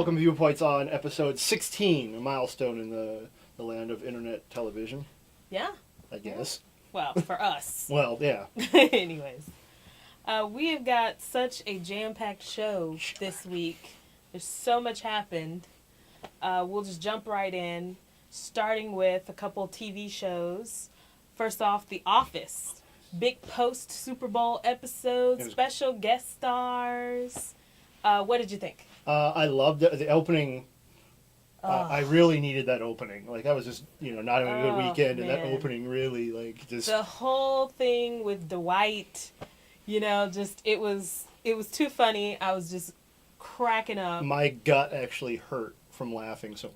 welcome to Viewpoints on episode 16, a milestone in the land of internet television. Yeah. I guess. Well, for us. Well, yeah. Anyways. We have got such a jam-packed show this week. There's so much happened. We'll just jump right in, starting with a couple TV shows. First off, The Office. Big post-Super Bowl episode, special guest stars. What did you think? I loved the opening. I really needed that opening. Like, I was just, not having a good weekend, and that opening really, just... The whole thing with Dwight, it was too funny. I was just cracking up. My gut actually hurt from laughing so much.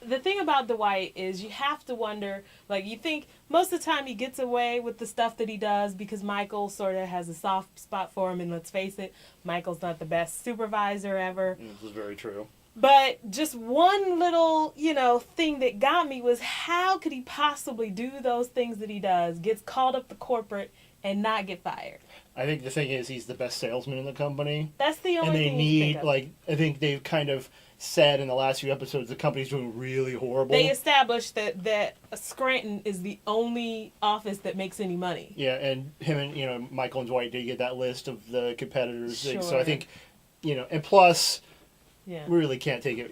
The thing about Dwight is you have to wonder, you think most of the time he gets away with the stuff that he does because Michael sort of has a soft spot for him, and let's face it, Michael's not the best supervisor ever. This is very true. But just one little, thing that got me was how could he possibly do those things that he does, gets called up to corporate, and not get fired? I think the thing is he's the best salesman in the company. That's the only thing. And they need, I think they've kind of said in the last few episodes the company's doing really horrible. They established that Scranton is the only office that makes any money. Yeah, and him and, Michael and Dwight did get that list of the competitors. Sure. So I think, and plus, yeah, we really can't take it,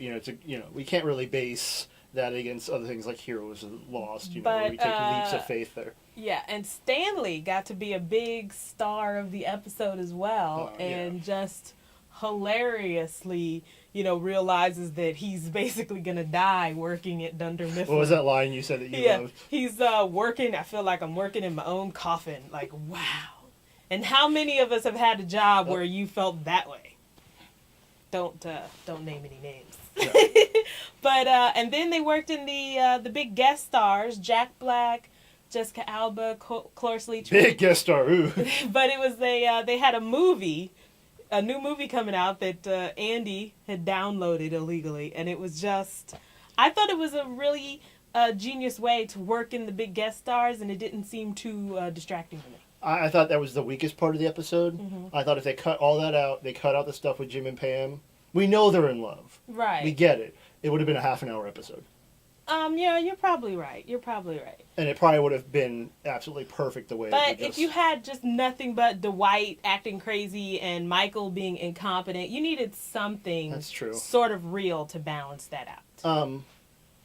we can't really base that against other things like Heroes Lost, where we take leaps of faith there. Yeah, and Stanley got to be a big star of the episode as well, and just hilariously, realizes that he's basically going to die working at Dunder Mifflin. What was that line you said that you loved? He's working, I feel like I'm working in my own coffin. Like, wow. And how many of us have had a job where you felt that way? Don't name any names. No. But, and then they worked in the big guest stars, Jack Black, Jessica Alba, Cloris Leachman. Big guest star, ooh. But it was they had a new movie coming out that Andy had downloaded illegally, and it was I thought it was a really genius way to work in the big guest stars, and it didn't seem too distracting to me. I thought that was the weakest part of the episode. Mm-hmm. I thought if they cut all that out, they cut out the stuff with Jim and Pam. We know they're in love. Right. We get it. It would have been a half-an-hour episode. Yeah, you're probably right. And it probably would have been absolutely perfect the way. But if you had just nothing but Dwight acting crazy and Michael being incompetent, you needed something. That's true. Sort of real to balance that out.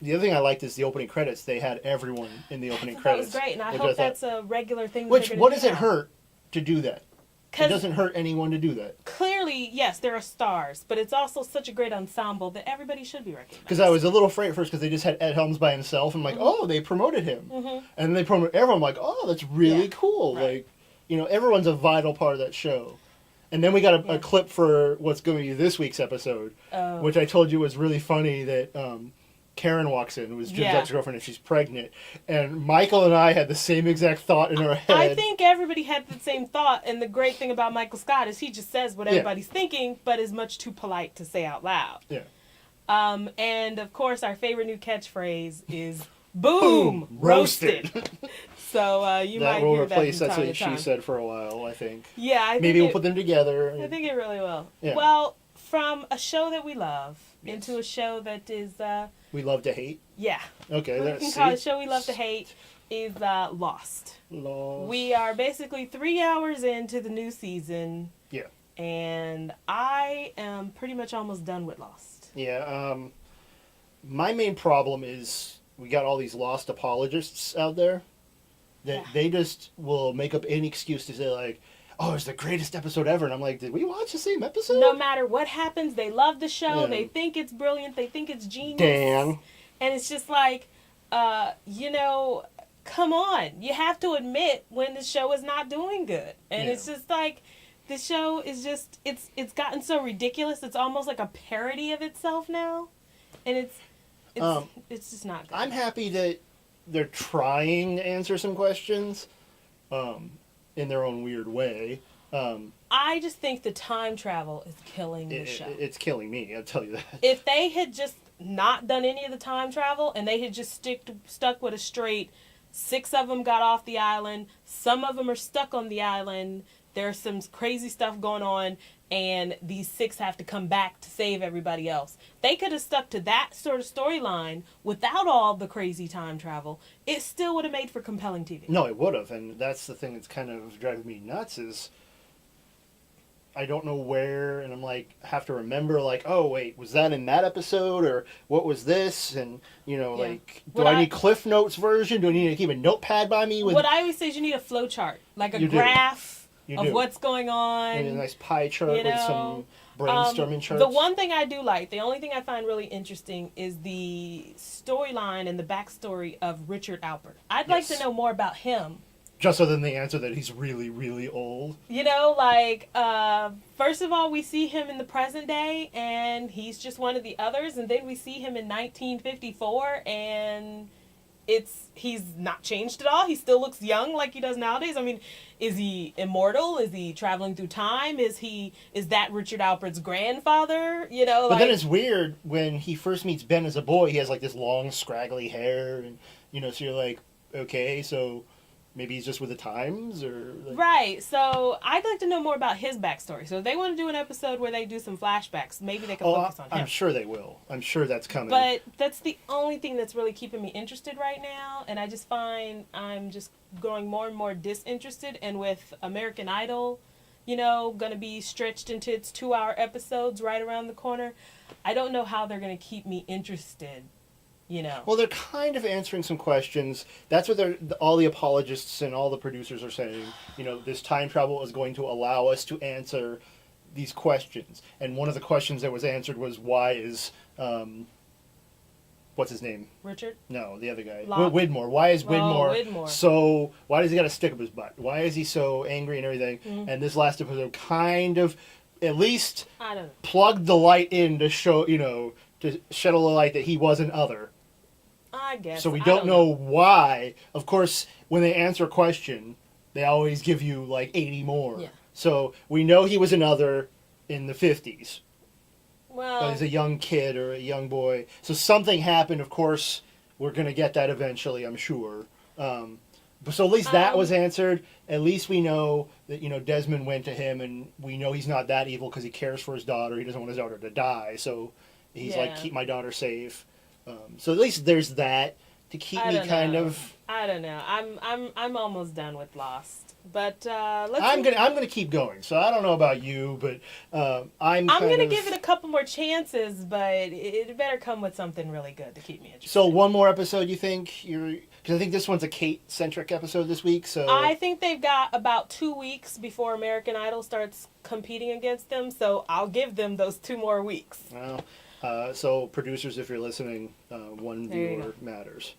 The other thing I liked is the opening credits. They had everyone in the opening credits. That was great, and I hope that's a regular thing. What does it hurt to do that? It doesn't hurt anyone to do that. Clearly, yes, there are stars, but it's also such a great ensemble that everybody should be recognized. Because I was a little afraid at first because they just had Ed Helms by himself. I'm like, oh, they promoted him. Mm-hmm. And then they promoted everyone. I'm like, oh, that's really cool. Right. Everyone's a vital part of that show. And then we got a clip for what's going to be this week's episode, which I told you was really funny that Karen walks in, who was Jim's ex-girlfriend, and she's pregnant. And Michael and I had the same exact thought in our head. I think everybody had the same thought, and the great thing about Michael Scott is he just says what everybody's thinking, but is much too polite to say out loud. Yeah. And, of course, our favorite new catchphrase is, boom, roasted. So you might hear that from time to time. That will replace, that's what she said for a while, I think. Yeah, I think maybe we'll put them together. I think it really will. Yeah. Well, from a show that we love into a show that is... we love to hate? Yeah. Okay, we can call it a show we love to hate is Lost. We are basically 3 hours into the new season. Yeah. And I am pretty much almost done with Lost. Yeah. My main problem is we got all these Lost apologists out there that they just will make up any excuse to say, like, oh, it's the greatest episode ever. And I'm like, did we watch the same episode? No matter what happens, they love the show. Yeah. They think it's brilliant. They think it's genius. Dan. And it's just like, come on. You have to admit when the show is not doing good. And it's just like, the show is just, it's gotten so ridiculous. It's almost like a parody of itself now. And it's just not good. I'm happy that they're trying to answer some questions. In their own weird way. I just think the time travel is killing the show. It's killing me, I'll tell you that. If they had just not done any of the time travel and they had just stuck with a straight 6 of them got off the island, some of them are stuck on the island, there's some crazy stuff going on, and these 6 have to come back to save everybody else. They could have stuck to that sort of storyline without all the crazy time travel. It still would have made for compelling TV. No, it would have, and that's the thing that's kind of driving me nuts is I don't know where, and I'm like, have to remember, like, oh, wait, was that in that episode, or what was this, and, like, do I need Cliff Notes version? Do I need to keep a notepad by me? What I always say is you need a flow chart, like a graph of what's going on. And a nice pie chart with some brainstorming charts. The one thing I do like, the only thing I find really interesting is the storyline and the backstory of Richard Alpert. I'd like to know more about him. Just other than the answer that he's really, really old. First of all, we see him in the present day, and he's just one of the others, and then we see him in 1954, and he's not changed at all. He still looks young like he does nowadays. I mean, is he immortal? Is he traveling through time? Is that Richard Alpert's grandfather? But then it's weird when he first meets Ben as a boy. He has like this long, scraggly hair, and so you're like, okay, so maybe he's just with the times, or right. So I'd like to know more about his backstory. So if they want to do an episode where they do some flashbacks, maybe they can focus on him. I'm sure they will. I'm sure that's coming. But that's the only thing that's really keeping me interested right now, and I just find I'm just growing more and more disinterested. And with American Idol, going to be stretched into its 2-hour episodes right around the corner, I don't know how they're going to keep me interested. Well, they're kind of answering some questions. That's what all the apologists and all the producers are saying. This time travel is going to allow us to answer these questions. And one of the questions that was answered was, why is, what's his name? Richard? No, the other guy. Locke. Widmore. Why is Widmore, Widmore so, why does he got a stick up his butt? Why is he so angry and everything? Mm-hmm. And this last episode kind of, at least, plugged the light in to show, to shed a little light that he was an other. I guess. So we don't know why. Of course, when they answer a question, they always give you like 80 more. Yeah. So we know he was another in the 50s. Well, he's a young kid or a young boy. So something happened. Of course, we're going to get that eventually, I'm sure. So at least that was answered. At least we know that, Desmond went to him, and we know he's not that evil because he cares for his daughter. He doesn't want his daughter to die. So he's like, keep my daughter safe. So at least there's that to keep me kind of. I don't know. I'm almost done with Lost, but I'm gonna keep going. So I don't know about you, but I'm gonna give it a couple more chances, but it better come with something really good to keep me interested. So one more episode, you think because I think this one's a Kate-centric episode this week. So I think they've got about 2 weeks before American Idol starts competing against them. So I'll give them those 2 more weeks. Well. So producers, if you're listening, one viewer matters.